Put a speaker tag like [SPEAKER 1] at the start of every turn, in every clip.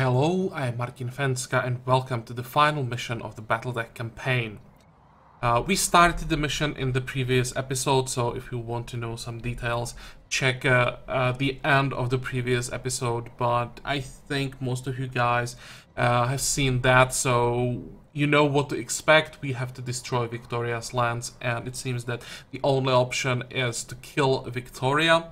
[SPEAKER 1] Hello, I'm Martin Fencka and welcome to the final mission of the Battletech campaign. We started the mission in the previous episode, so if you want to know some details, check the end of the previous episode, but I think most of you guys have seen that, so you know what to expect. We have to destroy Victoria's lands, and it seems that the only option is to kill Victoria.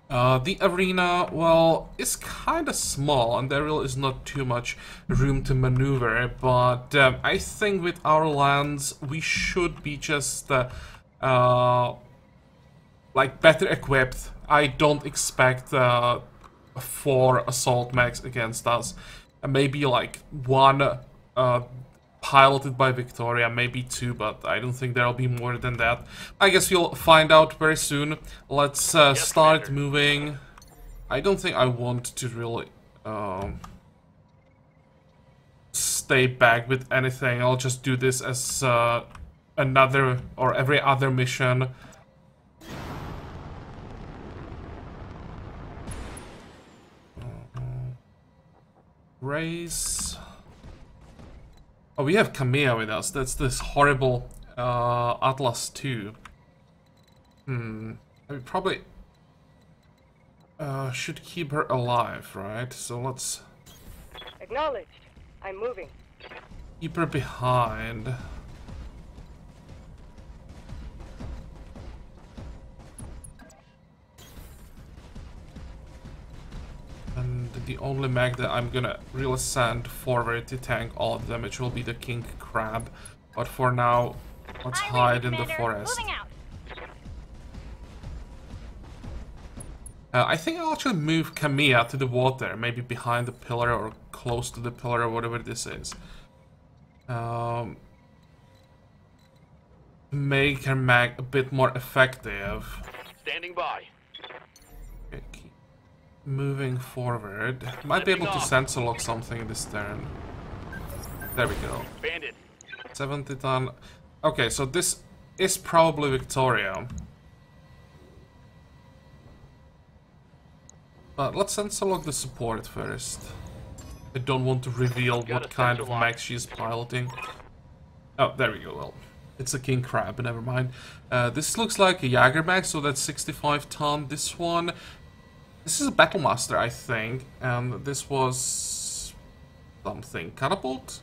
[SPEAKER 1] The arena, well, is kind of small and there really is not too much room to maneuver, but I think with our lands we should be just like better equipped. I don't expect 4 assault mechs against us. Maybe like 1 piloted by Victoria, maybe 2, but I don't think there'll be more than that. I guess you'll find out very soon. Let's start moving. I don't think I want to really stay back with anything. I'll just do this as another or every other mission. Race. Oh, we have Camilla with us. That's this horrible Atlas 2. We probably should keep her alive, right? So let's...
[SPEAKER 2] Acknowledged. I'm moving.
[SPEAKER 1] Keep her behind. And the only mech that I'm gonna really send forward to tank all of damage will be the King Crab. But for now, let's hide in the forest. I think I'll actually move Camilla to the water, maybe behind the pillar or close to the pillar or whatever this is. Make her mech a bit more effective.
[SPEAKER 3] Standing by.
[SPEAKER 1] Okay, keep moving forward. Might be able to sensor lock something this turn. There we go.
[SPEAKER 3] Bandit.
[SPEAKER 1] 70 ton. Okay, so this is probably Victoria. But let's sensor lock the support first. I don't want to reveal what kind of mech she's piloting. Oh, there we go. Well, it's a King Crab, never mind. This looks like a Jaeger mech, so that's 65 ton. This one... This is a Battlemaster, I think. And this was... something. Catapult?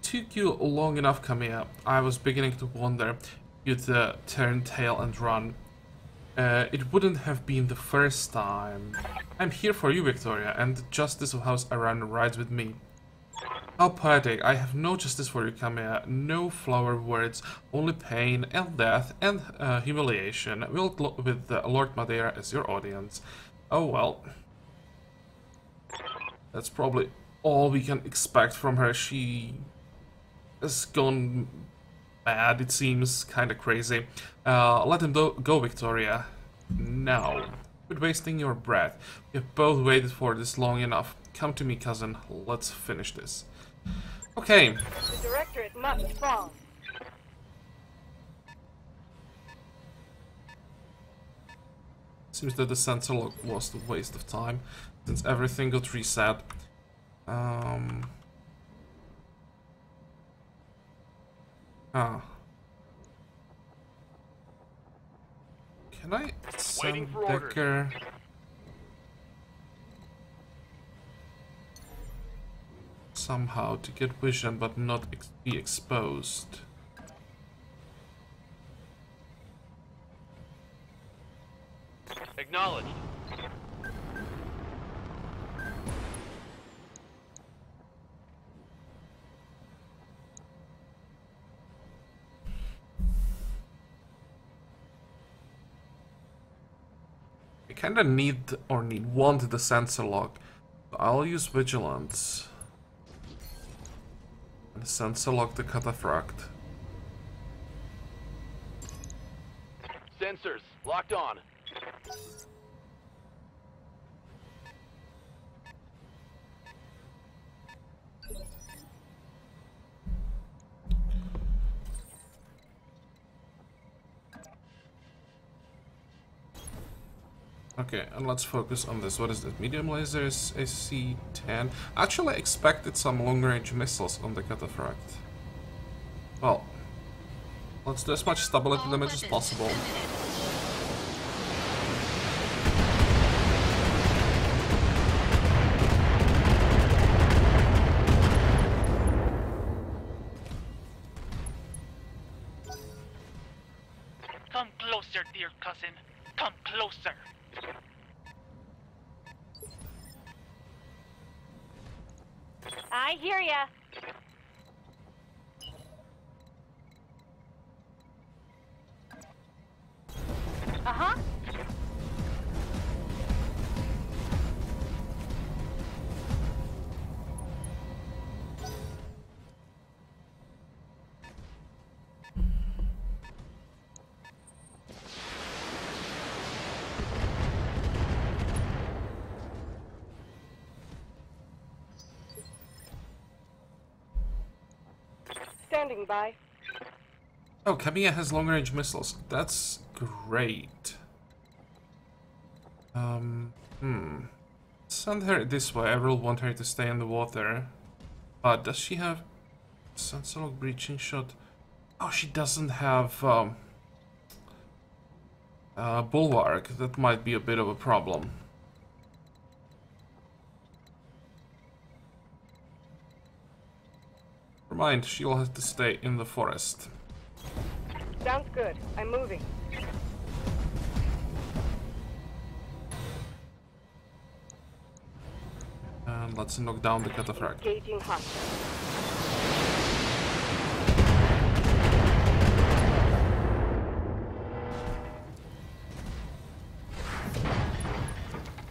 [SPEAKER 1] Took you long enough, Camilla. I was beginning to wonder you'd turn tail and run. It wouldn't have been the first time. I'm here for you, Victoria, and the justice of House Aran rides with me. How poetic. I have no justice for you, Camilla. No flower words, only pain and death and humiliation. With Lord Madeira as your audience. Oh well. That's probably all we can expect from her. She has gone bad, it seems, kinda crazy. Let him go, Victoria. Now. Quit wasting your breath. We've both waited for this long enough. Come to me, cousin. Let's finish this. Okay.
[SPEAKER 2] The Directorate must fall.
[SPEAKER 1] Seems that the sensor lock was a waste of time, since everything got reset. Can I send Decker? Somehow to get vision but not be exposed.
[SPEAKER 3] Acknowledged.
[SPEAKER 1] I kinda want the sensor lock. So I'll use vigilance. And sensor lock the cataphract.
[SPEAKER 3] Sensors locked on.
[SPEAKER 1] Okay, and let's focus on this. What is this? Medium lasers, AC-10. Actually, I expected some long-range missiles on the cataphract. Well, let's do as much stability damage as possible.
[SPEAKER 3] Come closer, dear cousin. Come closer.
[SPEAKER 2] I hear ya. Uh-huh. Standing by.
[SPEAKER 1] Oh, Kamiya has long-range missiles. That's great. Send her this way. I will want her to stay in the water. But does she have sensor lock breaching shot? Oh, she doesn't have bulwark. That might be a bit of a problem. Never mind, she'll have to stay in the forest.
[SPEAKER 2] Sounds good. I'm moving.
[SPEAKER 1] And let's knock down the cataphract.
[SPEAKER 2] Engaging hostile.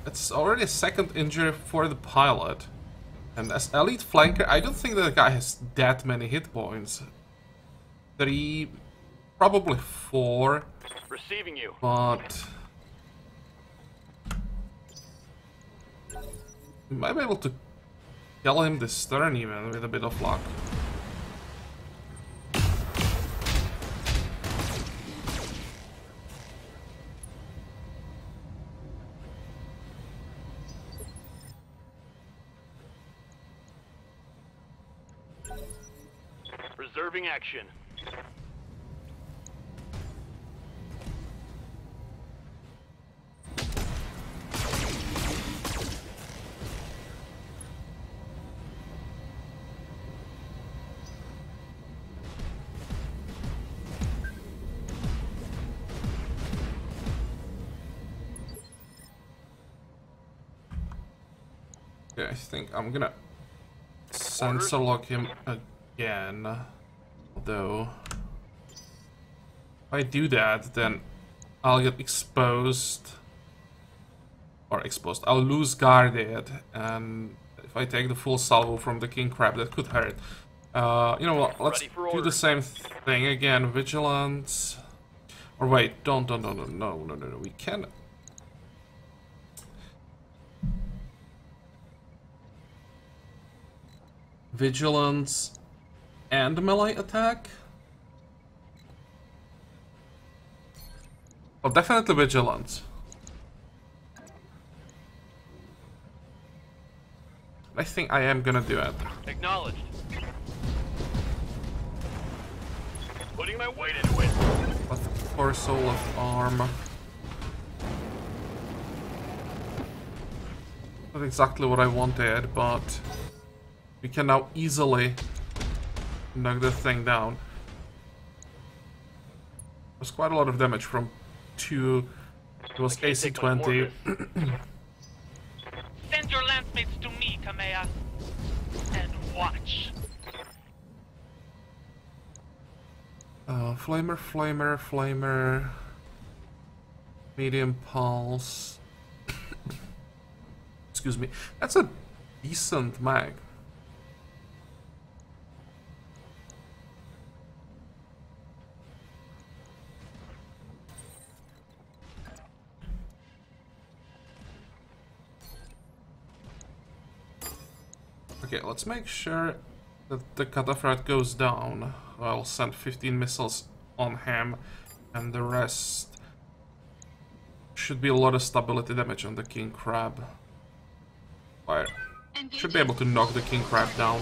[SPEAKER 1] It's already a second injury for the pilot. And as elite flanker, I don't think that the guy has that many hit points. 3, probably 4.
[SPEAKER 4] Receiving you.
[SPEAKER 1] But we might be able to kill him this turn even with a bit of luck.
[SPEAKER 4] Reserving action.
[SPEAKER 1] Okay, I think I'm gonna sensor lock him again. Although, if I do that, then I'll get exposed. Or exposed. I'll lose guarded, and if I take the full salvo from the king crab, that could hurt. You know what? Let's do the same thing again. Vigilance. Or wait, no. We can. Vigilance and melee attack? Well, definitely vigilance. I think I am gonna do it.
[SPEAKER 4] Acknowledged. Putting my weight into it.
[SPEAKER 1] With torso of arm. Not exactly what I wanted, but we can now easily knock the thing down. It was quite a lot of damage from 2. It was AC-20.
[SPEAKER 3] Send your lancemates to me, Kamea. And watch.
[SPEAKER 1] Flamer. Medium pulse. Excuse me. That's a decent mag. Okay, let's make sure that the cataphract goes down. I'll send 15 missiles on him, and the rest Should be a lot of stability damage on the king crab. Alright. Should be able to knock the king crab down.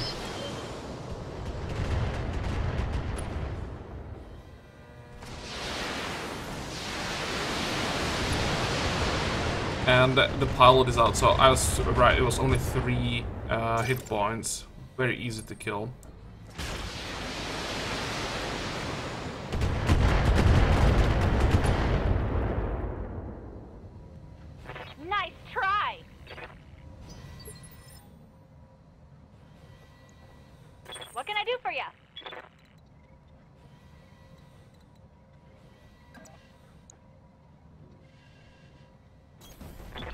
[SPEAKER 1] And the pilot is out, so I was right, it was only 3 hit points. Very easy to kill.
[SPEAKER 2] Nice try. What can I do for you?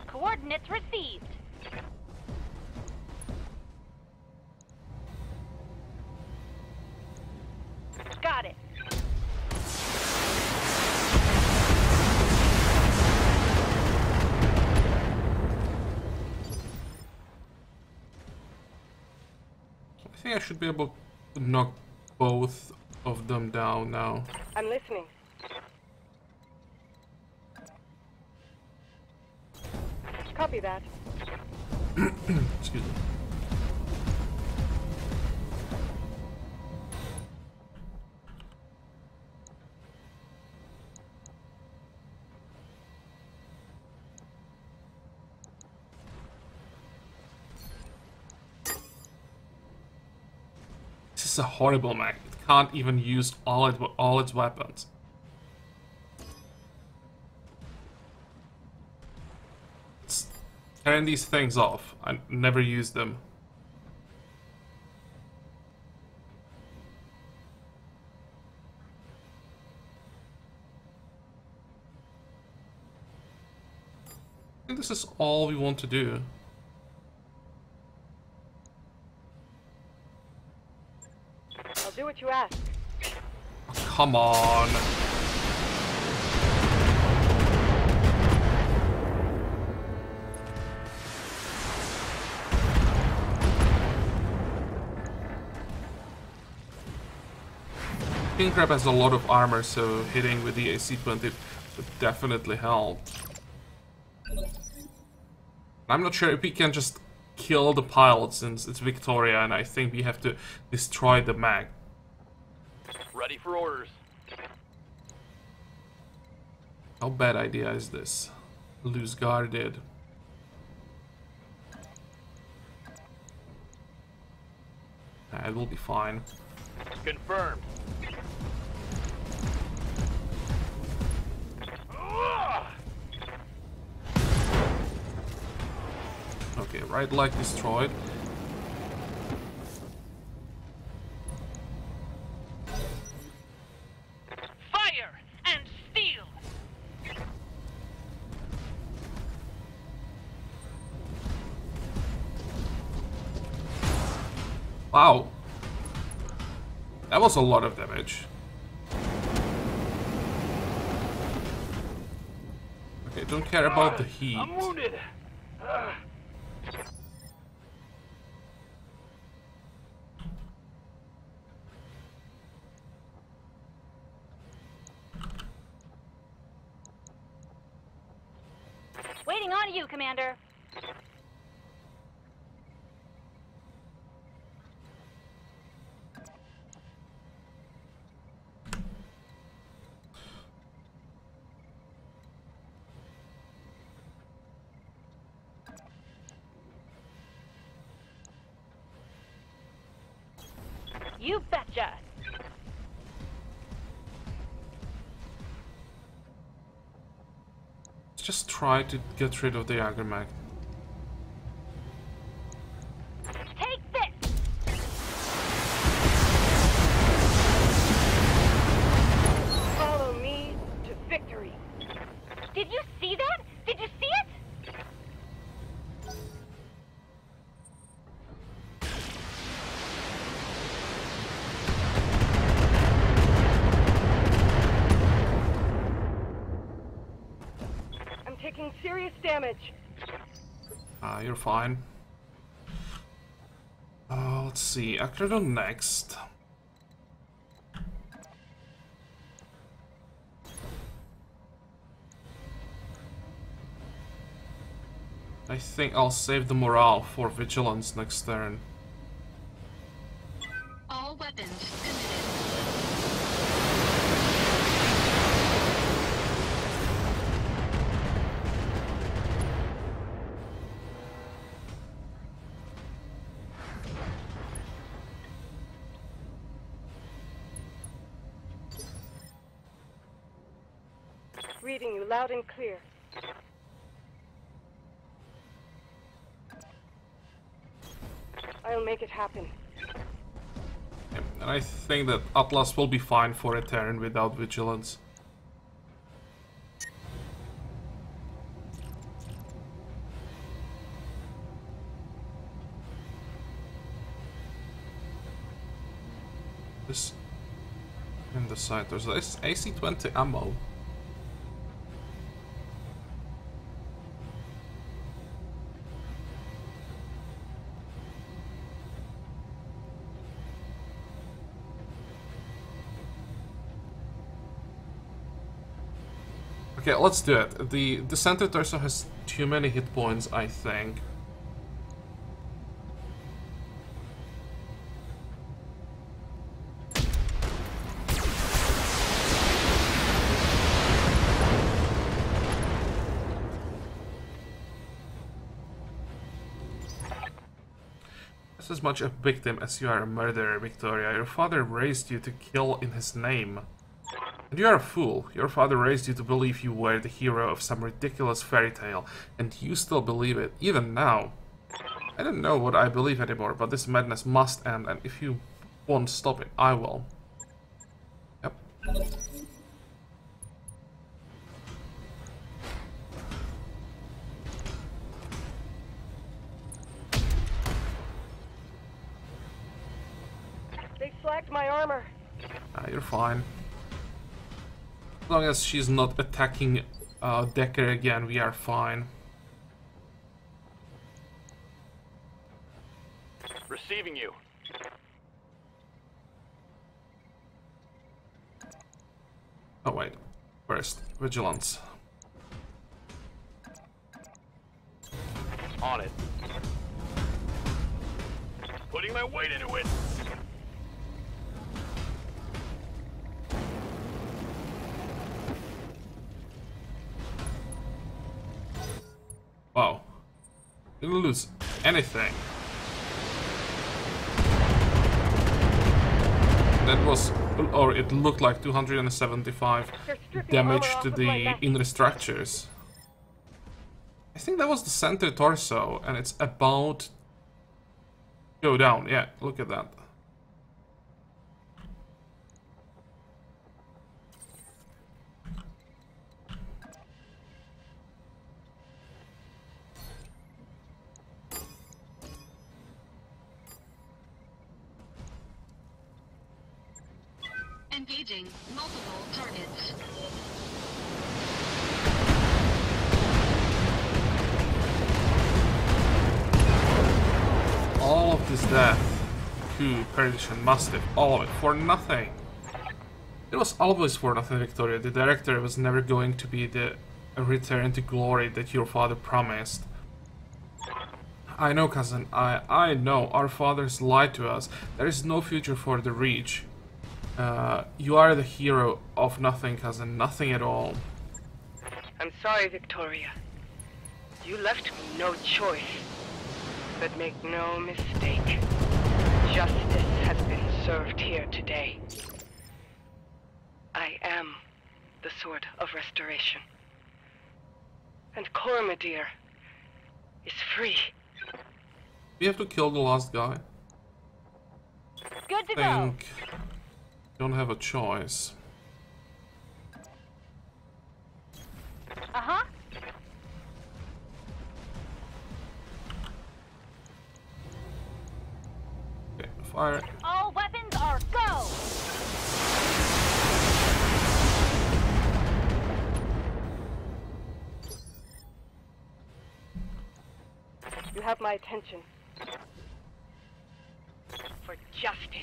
[SPEAKER 2] Coordinates received. Got it.
[SPEAKER 1] I think I should be able to knock both of them down now.
[SPEAKER 2] I'm listening. Copy that.
[SPEAKER 1] Excuse me. This is a horrible mech. It can't even use all its weapons. Turn these things off. I never use them. I think this is all we want to do.
[SPEAKER 2] I'll do what you ask.
[SPEAKER 1] Oh, come on. King Crab has a lot of armor, so hitting with the AC-20 would definitely help. I'm not sure if we can just kill the pilot since it's Victoria, and I think we have to destroy the mag.
[SPEAKER 4] Ready for orders.
[SPEAKER 1] How bad idea is this? Lose guarded. It will be fine.
[SPEAKER 4] Confirmed.
[SPEAKER 1] Okay, right leg destroyed.
[SPEAKER 3] Fire and steel!
[SPEAKER 1] Wow. That was a lot of damage. Okay, don't care about the heat.
[SPEAKER 4] I'm wounded.
[SPEAKER 2] Waiting on you, Commander. You betcha.
[SPEAKER 1] Let's just try to get rid of the Agromag.
[SPEAKER 2] Take this. Follow me to victory. Did you see that? Did you see it? I'm taking serious damage.
[SPEAKER 1] You're fine. Let's see. Acrodo next. I think I'll save the morale for vigilance next turn.
[SPEAKER 5] All weapons committed.
[SPEAKER 2] Reading you loud and clear. I'll make it happen.
[SPEAKER 1] Yeah, and I think that Atlas will be fine for a turn without vigilance. This in the side, there's this AC-20 ammo. Okay, let's do it. The center torso has too many hit points, I think. Just as much a victim as you are a murderer, Victoria. Your father raised you to kill in his name. And you are a fool. Your father raised you to believe you were the hero of some ridiculous fairy tale, and you still believe it, even now. I don't know what I believe anymore, but this madness must end, and if you won't stop it, I will. Yep.
[SPEAKER 2] They flagged my armor.
[SPEAKER 1] You're fine. As long as she's not attacking Decker again, we are fine.
[SPEAKER 4] Receiving you.
[SPEAKER 1] Oh wait, first, vigilance.
[SPEAKER 4] On it. Putting my weight into it.
[SPEAKER 1] Wow. Didn't lose anything. That was, or it looked like 275 damage to the inner structures. I think that was the center torso, and it's about to go down. Yeah, look at that.
[SPEAKER 5] Engaging multiple targets.
[SPEAKER 1] All of this death, coup, perdition, mastiff, all of it, for nothing. It was always for nothing, Victoria. The director was never going to be the return to glory that your father promised. I know, cousin, I know. Our fathers lied to us. There is no future for the Reach. You are the hero of nothing, cousin. Nothing at all.
[SPEAKER 2] I'm sorry, Victoria. You left me no choice. But make no mistake. Justice has been served here today. I am the Sword of Restoration. And Cormadir is free.
[SPEAKER 1] We have to kill the last guy.
[SPEAKER 2] Good to
[SPEAKER 1] I
[SPEAKER 2] go.
[SPEAKER 1] think don't have a choice.
[SPEAKER 2] Uh-huh.
[SPEAKER 1] Okay, fire.
[SPEAKER 2] All weapons are go! You have my attention. For justice.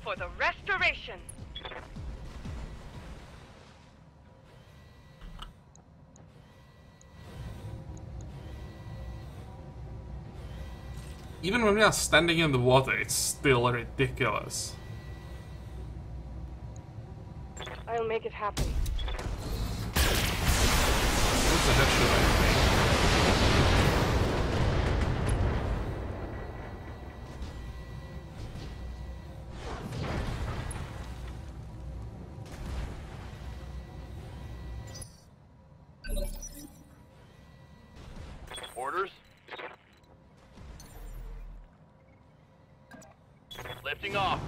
[SPEAKER 2] For the restoration.
[SPEAKER 1] Even when we are standing in the water, it's still ridiculous.
[SPEAKER 2] I'll make it happen.
[SPEAKER 1] What's the head should I think?
[SPEAKER 4] Orders? Lifting off.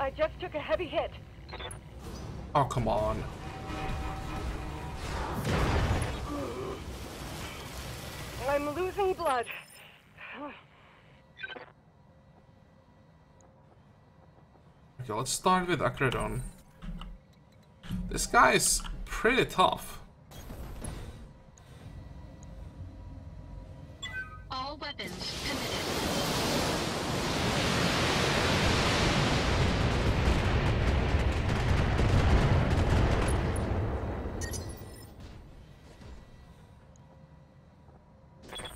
[SPEAKER 2] I just took a heavy hit.
[SPEAKER 1] Oh, come on.
[SPEAKER 2] I'm losing blood.
[SPEAKER 1] Okay, let's start with Acredon. This guy is pretty tough.
[SPEAKER 5] All weapons committed.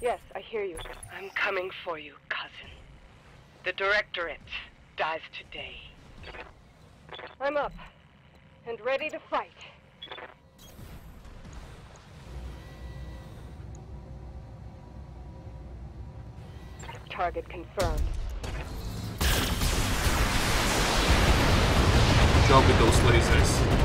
[SPEAKER 2] Yes, I hear you. I'm coming for you, cousin. The Directorate dies today. I'm up and ready to fight. Target confirmed.
[SPEAKER 1] Good job with those lasers.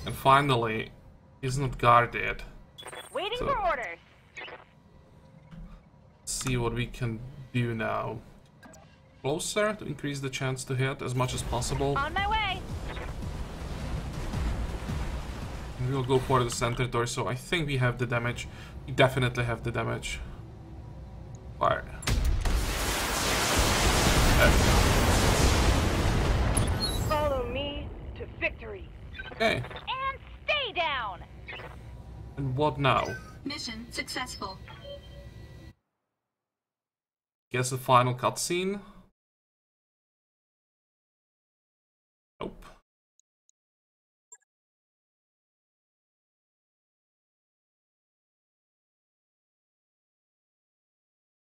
[SPEAKER 1] And finally, he's not guarded.
[SPEAKER 2] Waiting
[SPEAKER 1] So-
[SPEAKER 2] for orders.
[SPEAKER 1] Let's see what we can do now. Closer to increase the chance to hit as much as possible.
[SPEAKER 2] On my way.
[SPEAKER 1] And we'll go for the center torso. I think we have the damage. We definitely have the damage. Fire.
[SPEAKER 2] Follow me to victory.
[SPEAKER 1] Okay.
[SPEAKER 2] And stay down.
[SPEAKER 1] And what now?
[SPEAKER 5] Mission successful.
[SPEAKER 1] Guess the final cutscene? Nope.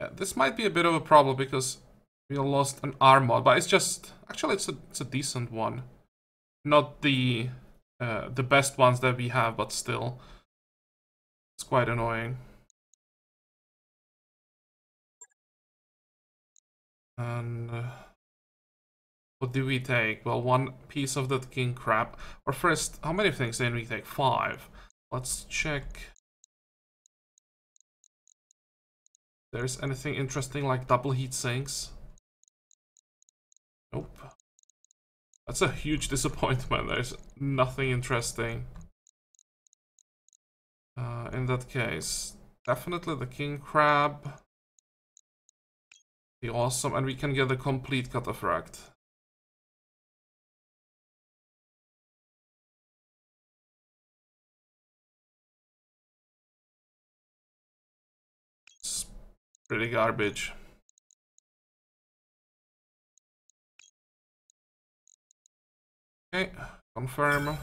[SPEAKER 1] Yeah, this might be a bit of a problem because we lost an arm mod, but it's just actually it's a decent one. Not the best ones that we have, but still. It's quite annoying. And what do we take? Well, one piece of that king crab. Or first, how many things did we take? 5. Let's check. There's anything interesting like double heat sinks? Nope. That's a huge disappointment. There's nothing interesting. In that case, definitely the king crab. Be awesome, and we can get a complete cataphract. It's pretty garbage. Okay, confirm.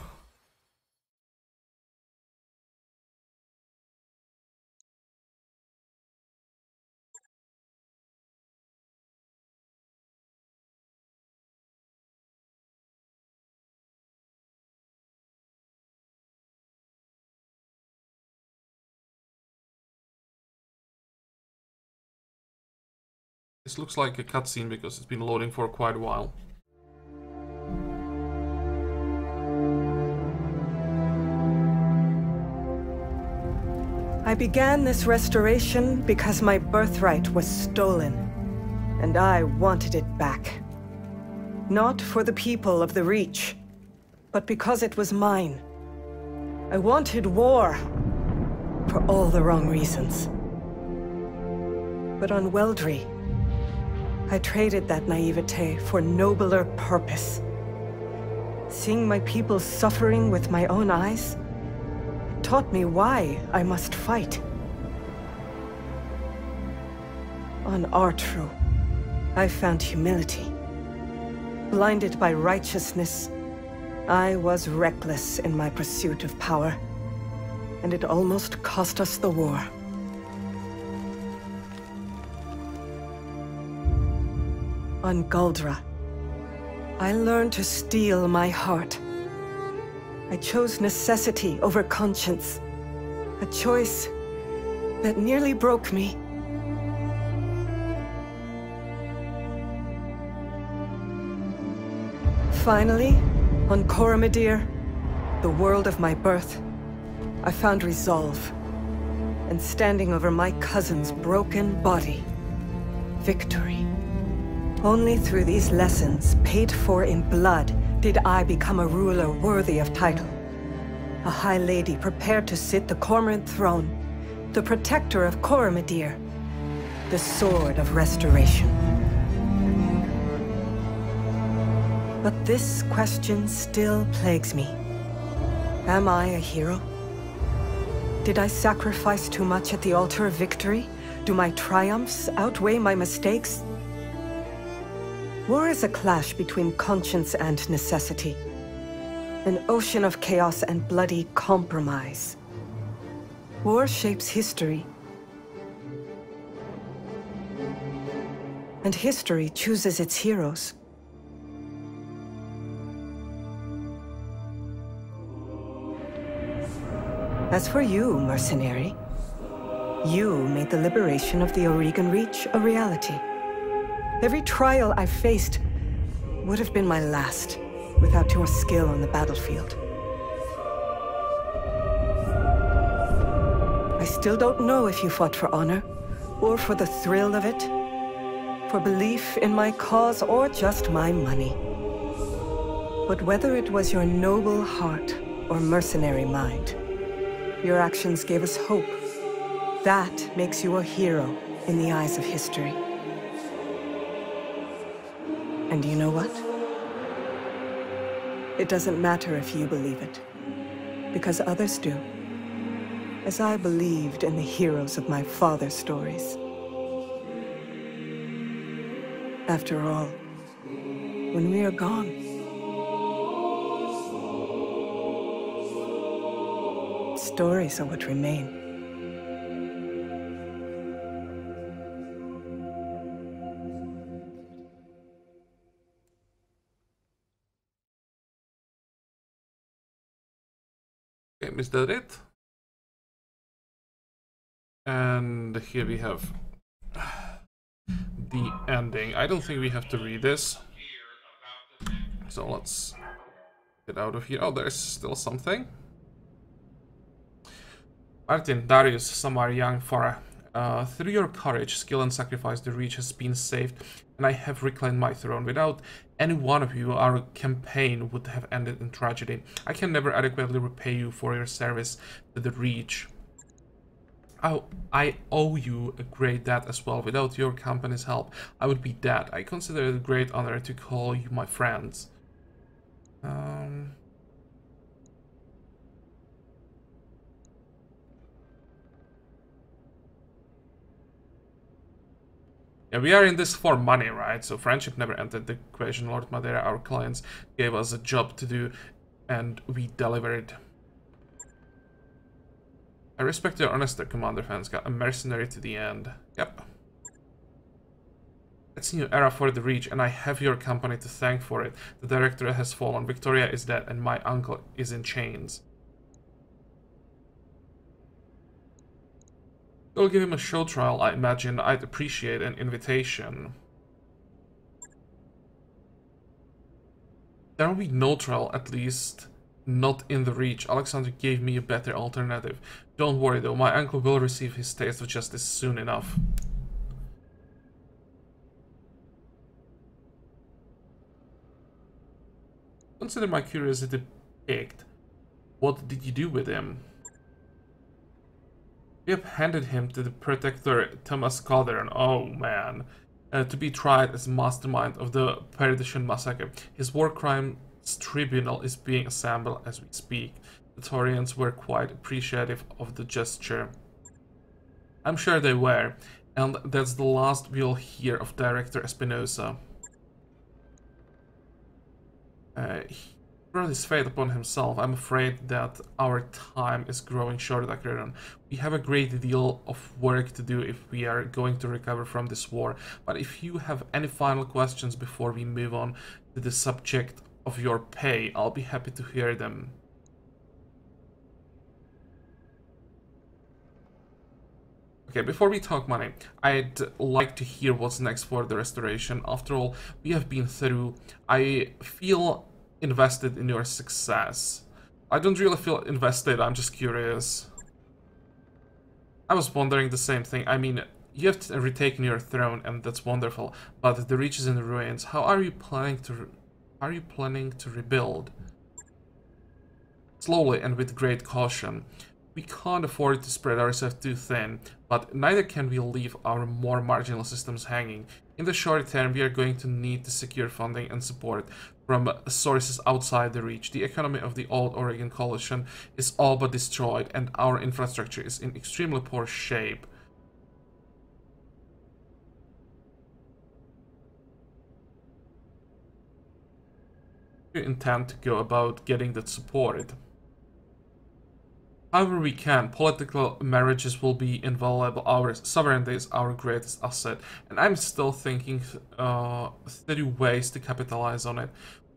[SPEAKER 1] This looks like a cutscene because it's been loading for quite a while.
[SPEAKER 6] I began this restoration because my birthright was stolen, and I wanted it back. Not for the people of the Reach, but because it was mine. I wanted war. For all the wrong reasons. But on Weldry, I traded that naivete for nobler purpose. Seeing my people suffering with my own eyes, it taught me why I must fight. On Artru, I found humility. Blinded by righteousness, I was reckless in my pursuit of power, and it almost cost us the war. On Guldra, I learned to steel my heart. I chose necessity over conscience, a choice that nearly broke me. Finally, on Coromidere, the world of my birth, I found resolve. And standing over my cousin's broken body, victory. Only through these lessons, paid for in blood, did I become a ruler worthy of title. A high lady prepared to sit the Cormorant throne, the protector of Coromidere, the sword of restoration. But this question still plagues me. Am I a hero? Did I sacrifice too much at the altar of victory? Do my triumphs outweigh my mistakes? War is a clash between conscience and necessity. An ocean of chaos and bloody compromise. War shapes history. And history chooses its heroes. As for you, mercenary, you made the liberation of the Oregon Reach a reality. Every trial I faced would have been my last without your skill on the battlefield. I still don't know if you fought for honor, or for the thrill of it, for belief in my cause, or just my money. But whether it was your noble heart or mercenary mind, your actions gave us hope. That makes you a hero in the eyes of history. And you know what? It doesn't matter if you believe it, because others do. As I believed in the heroes of my father's stories. After all, when we are gone, stories are what remain.
[SPEAKER 1] Okay, is that it? And here we have the ending. I don't think we have to read this. So let's get out of here. Oh, there's still something. Martin, Darius, Samar, Young, Farah. Through your courage, skill, and sacrifice, the Reach has been saved, and I have reclaimed my throne. Without any one of you, our campaign would have ended in tragedy. I can never adequately repay you for your service to the Reach. I owe you a great debt as well. Without your company's help, I would be dead. I consider it a great honor to call you my friends. Yeah, we are in this for money, right? So friendship never entered the equation. Lord Madeira, our clients, gave us a job to do, and we delivered. I respect your honesty, Commander Fencka. A mercenary to the end. Yep. It's a new era for the Reach, and I have your company to thank for it. The Director has fallen, Victoria is dead, and my uncle is in chains. We'll give him a show trial, I imagine. I'd appreciate an invitation. There will be no trial, at least not in the Reach. Alexander gave me a better alternative. Don't worry though, my uncle will receive his taste of justice soon enough. Consider my curiosity piqued. What did you do with him? We have handed him to the Protector Thomas Calderon, oh man, to be tried as mastermind of the Perdition massacre. His war crimes tribunal is being assembled as we speak. The Taurians were quite appreciative of the gesture. I'm sure they were, and that's the last we'll hear of Director Espinosa. He brought his fate upon himself. I'm afraid that our time is growing short, Dr. We have a great deal of work to do if we are going to recover from this war. But if you have any final questions before we move on to the subject of your pay, I'll be happy to hear them. Okay, before we talk money, I'd like to hear what's next for the restoration. After all, we have been through. I feel invested in your success. I don't really feel invested, I'm just curious. I was wondering the same thing. I mean, you have retaken your throne, and that's wonderful, but the Reach is in ruins. How are you planning to rebuild? Slowly and with great caution. We can't afford to spread ourselves too thin, but neither can we leave our more marginal systems hanging. In the short term, we are going to need to secure funding and support from sources outside the Reach. The economy of the old Oregon Coalition is all but destroyed, and our infrastructure is in extremely poor shape. Do you intend to go about getting that supported? However we can, political marriages will be invaluable. Our sovereignty is our greatest asset, and I'm still thinking through ways to capitalize on it.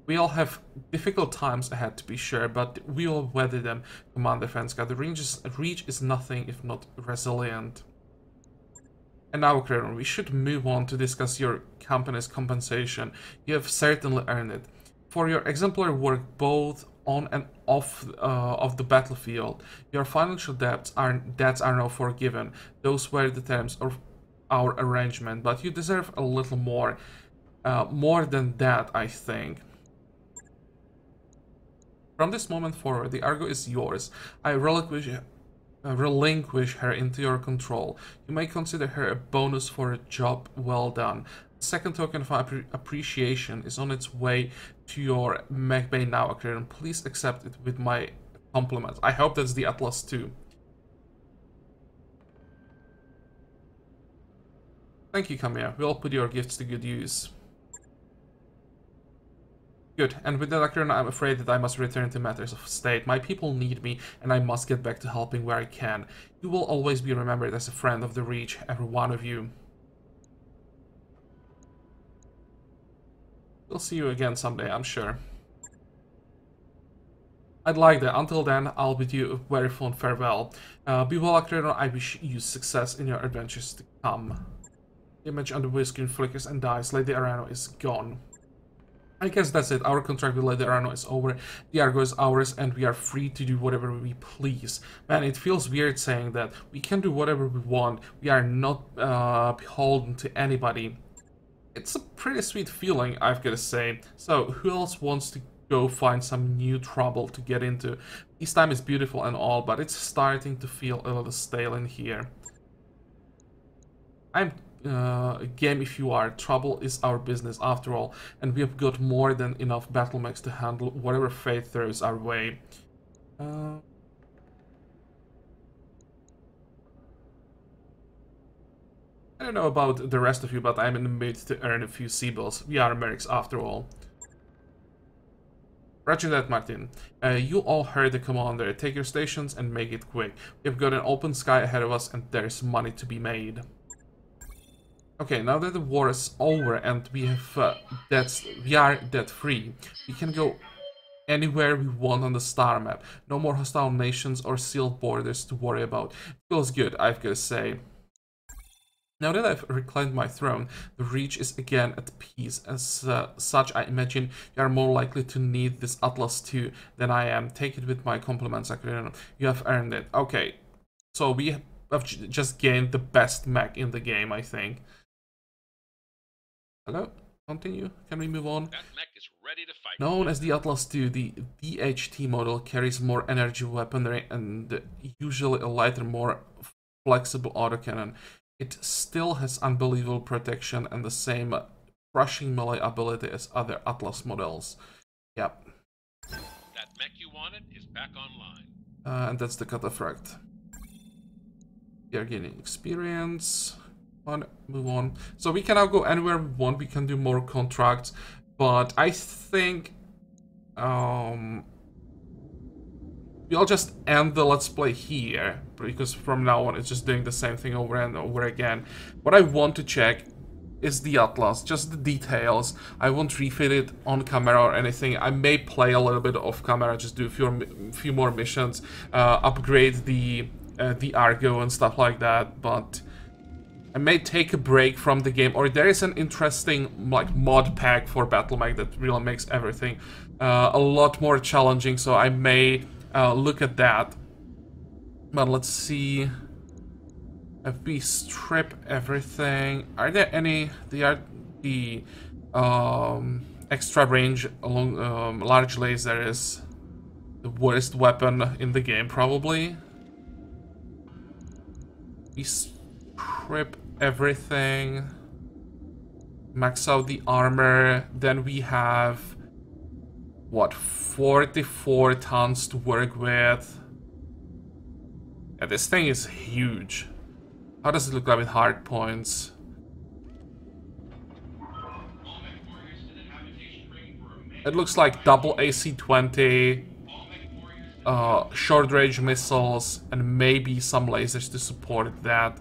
[SPEAKER 1] We all have difficult times ahead, to be sure, but we will weather them, Commander Fencka. The Reach is nothing if not resilient. And now, Kraron, we should move on to discuss your company's compensation. You have certainly earned it. For your exemplary work both on and off of the battlefield, your financial debts are now forgiven. Those were the terms of our arrangement, but you deserve a little more. More than that, I think. From this moment forward, the Argo is yours. I relinquish her into your control. You may consider her a bonus for a job well done. Second token of appreciation is on its way to your mech bay now, Akron. Please accept it with my compliments. I hope that's the Atlas too. Thank you, Kamiya. We'll put your gifts to good use. Good, and with that, Akron, I'm afraid that I must return to matters of state. My people need me, and I must get back to helping where I can. You will always be remembered as a friend of the Reach, every one of you. We'll see you again someday, I'm sure. I'd like that. Until then, I'll bid you a very fond farewell. Be well, Akron. I wish you success in your adventures to come. The image on the view screen flickers and dies. Lady Arano is gone. I guess that's it. Our contract with Lady Arano is over. The Argo is ours, and we are free to do whatever we please. Man, it feels weird saying that. We can do whatever we want. We are not beholden to anybody. It's a pretty sweet feeling, I've got to say. So, who else wants to go find some new trouble to get into? This time is beautiful and all, but it's starting to feel a little stale in here. I'm game if you are. Trouble is our business after all, and we have got more than enough battle mechs to handle whatever fate throws our way. I don't know about the rest of you, but I'm in the mood to earn a few Seabills. We are mercs after all. Roger that, Martin. You all heard the commander. Take your stations and make it quick. We've got an open sky ahead of us, and there's money to be made. Okay, now that the war is over and we have we are debt free, we can go anywhere we want on the star map. No more hostile nations or sealed borders to worry about. It feels good, I've got to say. Now that I've reclaimed my throne, the Reach is again at peace. As such, I imagine you are more likely to need this Atlas too than I am. Take it with my compliments, Akron. You have earned it. Okay, so we have just gained the best mech in the game, I think. Hello? Continue. Can we move on?
[SPEAKER 7] That mech is ready to fight.
[SPEAKER 1] Known as the Atlas II, the DHT model carries more energy weaponry and usually a lighter, more flexible autocannon. It still has unbelievable protection and the same crushing melee ability as other Atlas models. Yep.
[SPEAKER 7] That mech you wanted is back online.
[SPEAKER 1] And that's the cataphract. We are gaining experience. Move on. So we can now go anywhere we want. We can do more contracts, but I think we'll just end the let's play here, because from now on it's just doing the same thing over and over again. What I want to check is the Atlas, just the details. I won't refit it on camera or anything. I may play a little bit off camera, just do a few more missions, upgrade the Argo and stuff like that, but I may take a break from the game, or there is an interesting like mod pack for Battletech that really makes everything a lot more challenging, so I may look at that. But let's see if we strip everything. Are there any? They are the extra range along large laser is the worst weapon in the game, probably. We strip everything, max out the armor, then we have what, 44 tons to work with. Yeah, this thing is huge. How does it look like with hard points? It looks like double AC-20, short range missiles, and maybe some lasers to support that.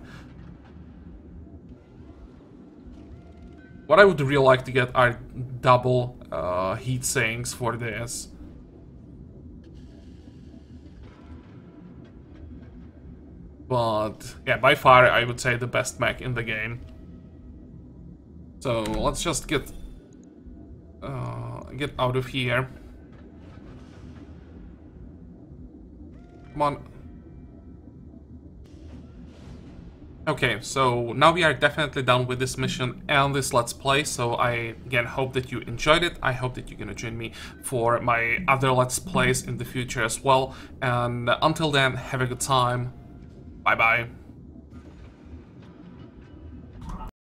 [SPEAKER 1] What I would really like to get are double heat sinks for this. But yeah, by far I would say the best mech in the game. So let's just get out of here. Come on. Okay, so now we are definitely done with this mission and this Let's Play, so I again hope that you enjoyed it. I hope that you're gonna join me for my other Let's Plays in the future as well, and until then, have a good time. Bye bye.